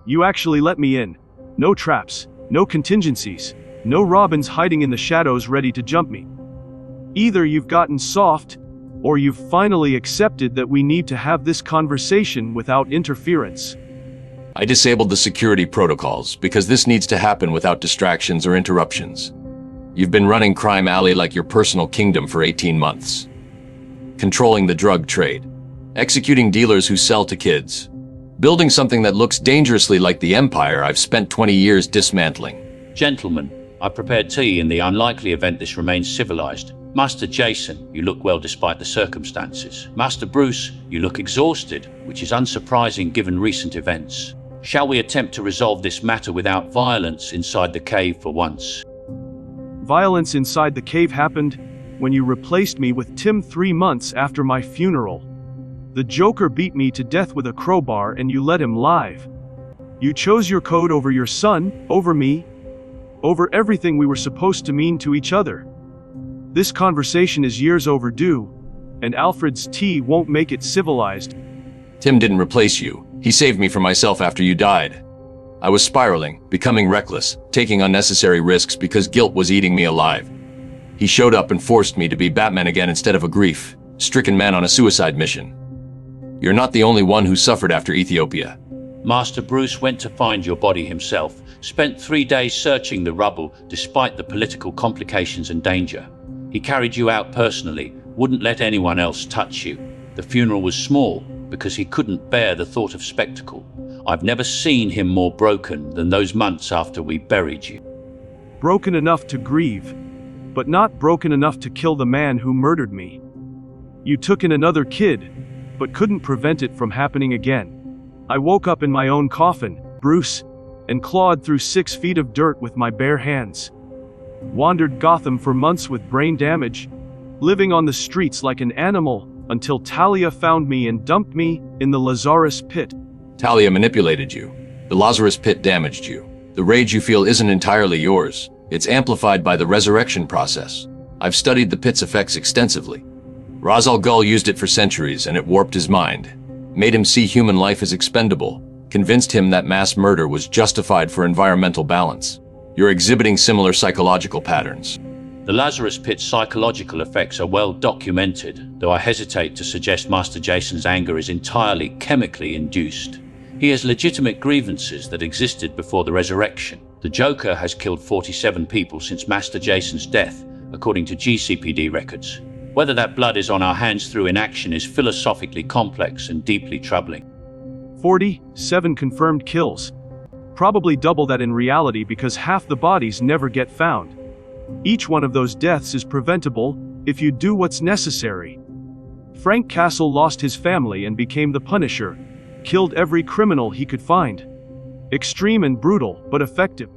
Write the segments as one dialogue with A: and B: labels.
A: You actually let me in. No traps, no contingencies, no Robins hiding in the shadows ready to jump me. Either you've gotten soft, or you've finally accepted that we need to have this conversation without interference.
B: I disabled the security protocols because this needs to happen without distractions or interruptions. You've been running Crime Alley like your personal kingdom for 18 months. Controlling the drug trade, executing dealers who sell to kids, building something that looks dangerously like the empire I've spent 20 years dismantling.
C: Gentlemen, I prepared tea in the unlikely event this remains civilized. Master Jason, you look well despite the circumstances. Master Bruce, you look exhausted, which is unsurprising given recent events. Shall we attempt to resolve this matter without violence inside the cave for once?
A: Violence inside the cave happened when you replaced me with Tim 3 months after my funeral. The Joker beat me to death with a crowbar and you let him live. You chose your code over your son, over me, over everything we were supposed to mean to each other. This conversation is years overdue, and Alfred's tea won't make it civilized.
B: Tim didn't replace you. He saved me from myself after you died. I was spiraling, becoming reckless, taking unnecessary risks because guilt was eating me alive. He showed up and forced me to be Batman again instead of a grief-stricken man on a suicide mission. You're not the only one who suffered after Ethiopia.
C: Master Bruce went to find your body himself, spent 3 days searching the rubble despite the political complications and danger. He carried you out personally, wouldn't let anyone else touch you. The funeral was small because he couldn't bear the thought of spectacle. I've never seen him more broken than those months after we buried you.
A: Broken enough to grieve, but not broken enough to kill the man who murdered me. You took in another kid, but couldn't prevent it from happening again. I woke up in my own coffin, Bruce, and clawed through 6 feet of dirt with my bare hands. Wandered Gotham for months with brain damage, living on the streets like an animal, until Talia found me and dumped me in the Lazarus pit.
B: Talia manipulated you. The Lazarus pit damaged you. The rage you feel isn't entirely yours. It's amplified by the resurrection process. I've studied the pit's effects extensively. Ra's al Ghul used it for centuries and it warped his mind, made him see human life as expendable, convinced him that mass murder was justified for environmental balance. You're exhibiting similar psychological patterns.
C: The Lazarus Pit's psychological effects are well documented, though I hesitate to suggest Master Jason's anger is entirely chemically induced. He has legitimate grievances that existed before the resurrection. The Joker has killed 47 people since Master Jason's death, according to GCPD records. Whether that blood is on our hands through inaction is philosophically complex and deeply troubling.
A: 47 confirmed kills. Probably double that in reality because half the bodies never get found. Each one of those deaths is preventable if you do what's necessary. Frank Castle lost his family and became the Punisher, killed every criminal he could find. Extreme and brutal, but effective.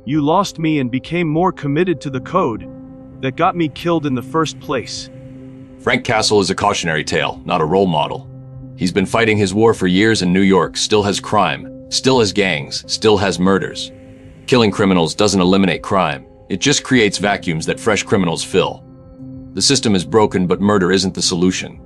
A: You lost me and became more committed to the code that got me killed in the first place.
B: Frank Castle is a cautionary tale, not a role model. He's been fighting his war for years in New York, still has crime, still has gangs, still has murders. Killing criminals doesn't eliminate crime. It just creates vacuums that fresh criminals fill. The system is broken, but murder isn't the solution.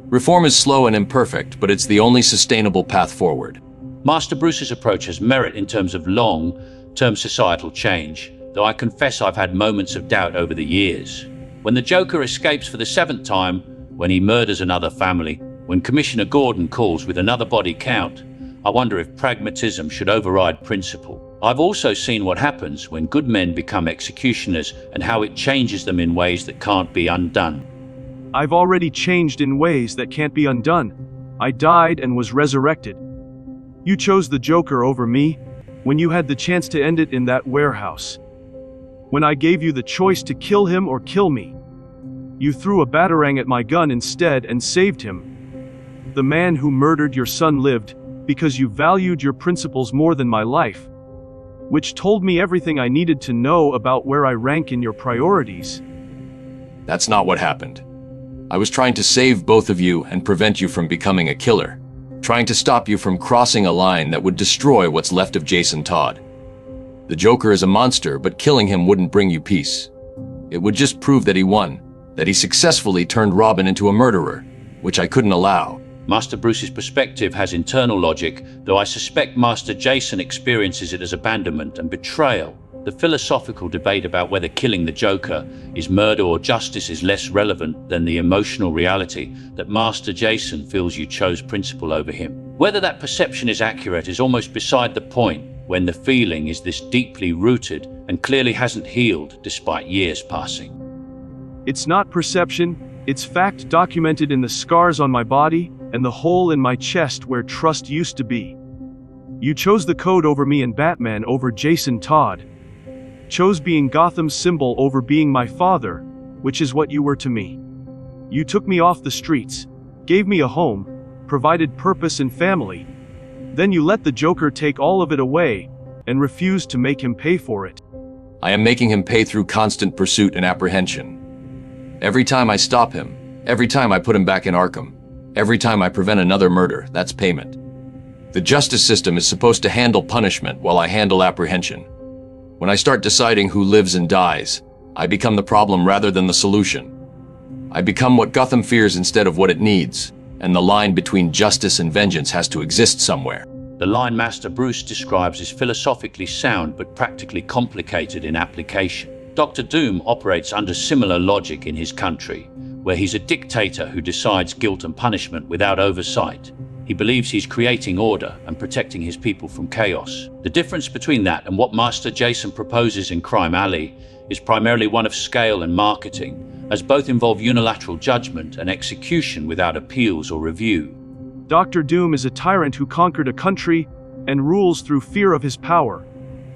B: Reform is slow and imperfect, but it's the only sustainable path forward.
C: Master Bruce's approach has merit in terms of long-term societal change, though I confess I've had moments of doubt over the years. When the Joker escapes for the 7th time, when he murders another family, when Commissioner Gordon calls with another body count, I wonder if pragmatism should override principle. I've also seen what happens when good men become executioners and how it changes them in ways that can't be undone.
A: I've already changed in ways that can't be undone. I died and was resurrected. You chose the Joker over me when you had the chance to end it in that warehouse. When I gave you the choice to kill him or kill me, you threw a batarang at my gun instead and saved him. The man who murdered your son lived because you valued your principles more than my life, which told me everything I needed to know about where I rank in your priorities.
B: That's not what happened. I was trying to save both of you and prevent you from becoming a killer, trying to stop you from crossing a line that would destroy what's left of Jason Todd. The Joker is a monster, but killing him wouldn't bring you peace. It would just prove that he won, that he successfully turned Robin into a murderer, which I couldn't allow.
C: Master Bruce's perspective has internal logic, though I suspect Master Jason experiences it as abandonment and betrayal. The philosophical debate about whether killing the Joker is murder or justice is less relevant than the emotional reality that Master Jason feels you chose principle over him. Whether that perception is accurate is almost beside the point when the feeling is this deeply rooted and clearly hasn't healed despite years passing.
A: It's not perception, it's fact documented in the scars on my body and the hole in my chest where trust used to be. You chose the code over me and Batman over Jason Todd. Chose being Gotham's symbol over being my father, which is what you were to me. You took me off the streets, gave me a home, provided purpose and family. Then you let the Joker take all of it away, and refused to make him pay for it.
B: I am making him pay through constant pursuit and apprehension. Every time I stop him, every time I put him back in Arkham, every time I prevent another murder, that's payment. The justice system is supposed to handle punishment while I handle apprehension. When I start deciding who lives and dies, I become the problem rather than the solution. I become what Gotham fears instead of what it needs, and the line between justice and vengeance has to exist somewhere.
C: The line Master Bruce describes is philosophically sound but practically complicated in application. Dr. Doom operates under similar logic in his country, where he's a dictator who decides guilt and punishment without oversight. He believes he's creating order and protecting his people from chaos. The difference between that and what Master Jason proposes in Crime Alley is primarily one of scale and marketing, as both involve unilateral judgment and execution without appeals or review.
A: Dr. Doom is a tyrant who conquered a country and rules through fear of his power.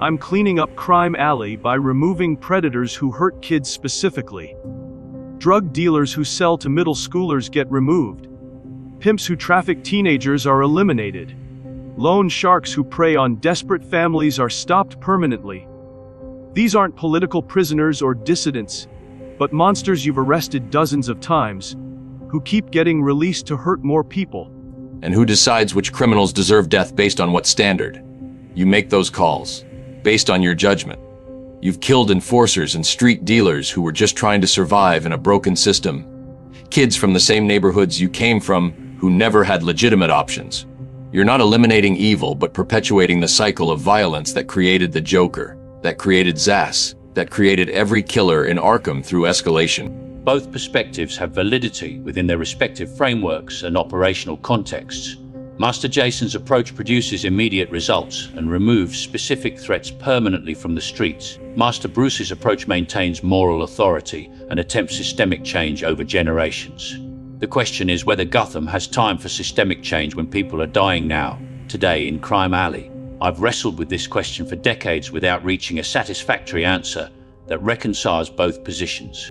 A: I'm cleaning up Crime Alley by removing predators who hurt kids specifically. Drug dealers who sell to middle schoolers get removed. Pimps who traffic teenagers are eliminated. Loan sharks who prey on desperate families are stopped permanently. These aren't political prisoners or dissidents, but monsters you've arrested dozens of times, who keep getting released to hurt more people.
B: And who decides which criminals deserve death based on what standard? You make those calls, based on your judgment. You've killed enforcers and street dealers who were just trying to survive in a broken system. Kids from the same neighborhoods you came from who never had legitimate options. You're not eliminating evil, but perpetuating the cycle of violence that created the Joker, that created Zsasz, that created every killer in Arkham through escalation.
C: Both perspectives have validity within their respective frameworks and operational contexts. Master Jason's approach produces immediate results and removes specific threats permanently from the streets. Master Bruce's approach maintains moral authority and attempts systemic change over generations. The question is whether Gotham has time for systemic change when people are dying now, today in Crime Alley. I've wrestled with this question for decades without reaching a satisfactory answer that reconciles both positions.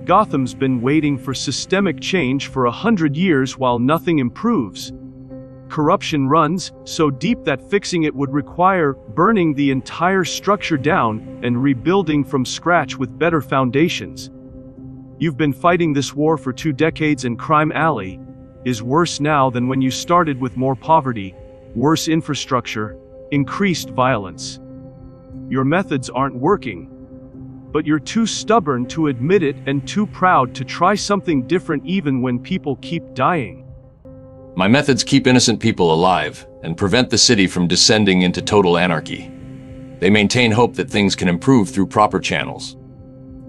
A: Gotham's been waiting for systemic change for 100 years while nothing improves. Corruption runs so deep that fixing it would require burning the entire structure down and rebuilding from scratch with better foundations. You've been fighting this war for 2 decades, and Crime Alley is worse now than when you started, with more poverty, worse infrastructure, increased violence. Your methods aren't working, but you're too stubborn to admit it and too proud to try something different even when people keep dying.
B: My methods keep innocent people alive and prevent the city from descending into total anarchy. They maintain hope that things can improve through proper channels.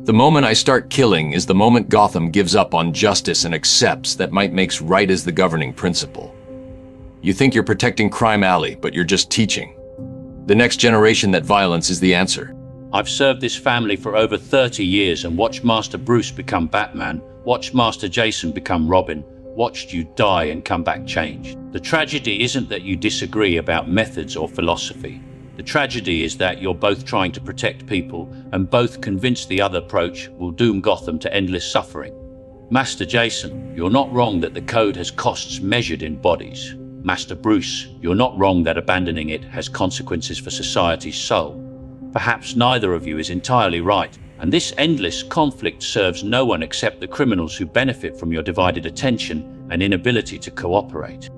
B: The moment I start killing is the moment Gotham gives up on justice and accepts that might makes right as the governing principle. You think you're protecting Crime Alley, but you're just teaching the next generation that violence is the answer.
C: I've served this family for over 30 years and watched Master Bruce become Batman, watched Master Jason become Robin, watched you die and come back changed. The tragedy isn't that you disagree about methods or philosophy. The tragedy is that you're both trying to protect people and both convinced the other approach will doom Gotham to endless suffering. Master Jason, you're not wrong that the code has costs measured in bodies. Master Bruce, you're not wrong that abandoning it has consequences for society's soul. Perhaps neither of you is entirely right, and this endless conflict serves no one except the criminals who benefit from your divided attention and inability to cooperate.